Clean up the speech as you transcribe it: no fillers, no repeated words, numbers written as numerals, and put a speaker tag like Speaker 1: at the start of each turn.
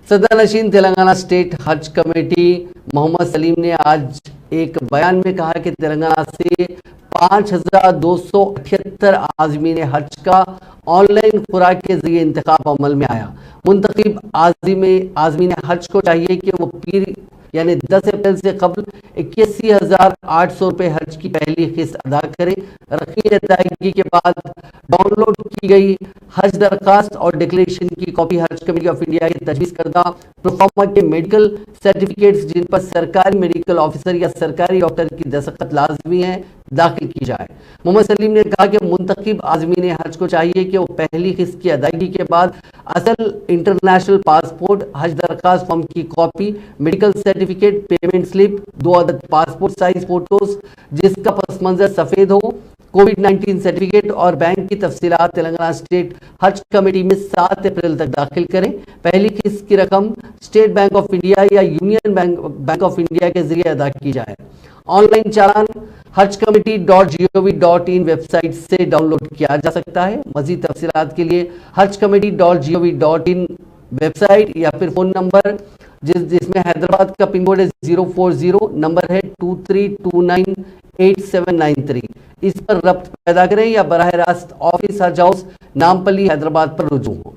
Speaker 1: صدر نشین تلنگانہ اسٹیٹ حج کمیٹی محمد سلیم نے آج ایک بیان میں کہا کہ تلنگانہ سے 5278 عازمین حج کا آن لائن خوراک کے ذریعے انتخاب عمل میں آیا۔ منتخب عازمین حج کو چاہیے کہ وہ پیر یعنی 10 اپریل سے قبل 81,800 روپے حج کی پہلی قسط ادا کریں۔ رقم ادائیگی کے بعد ڈاؤن لوڈ کی گئی حج درخواست اور ڈکلیریشن کی copy Hajj committee of India کی تجویز کردہ پروفارما کے میڈیکل سرٹیفکیٹس جن پر سرکاری میڈیکل آفیسر یا سرکاری ڈاکٹر کی دستخط لازمی ہے داخل کی جائے۔ محمد سلیم نے کہا کہ منتخب عازمین حج کو چاہیے کہ وہ پہلی قسط کی ادائیگی کے بعد اصل انٹرنیشنل پاسپورٹ، حج درخواست فارم کی copy, medical certificate, payment slip, 2 عدد پاسپورٹ سائز فوٹوز جس کا پس منظر سفید ہو، کووڈ-19 سرٹیفکیٹ اور بینک کی تفصیلات تلنگانہ اسٹیٹ حج کمیٹی میں 7 اپریل تک داخل کریں۔ پہلی قسط کی رقم اسٹیٹ بینک آف انڈیا یا یونین بینک آف انڈیا کے ذریعے ادا کی جائے۔ Online challan hajcommittee.gov.in website سے ڈاؤن لوڈ کیا جا سکتا ہے۔ مزید تفصیلات کے لیے hajcommittee.gov.in ویب سائٹ یا پھر فون نمبر جس میں حیدرآباد کا پن کوڈ ہے 040، نمبر ہے 23298793، اس پر ربط پیدا کریں یا براہ راست آفس حج ہاؤس نامپلی حیدرآباد پر رجوع ہوں۔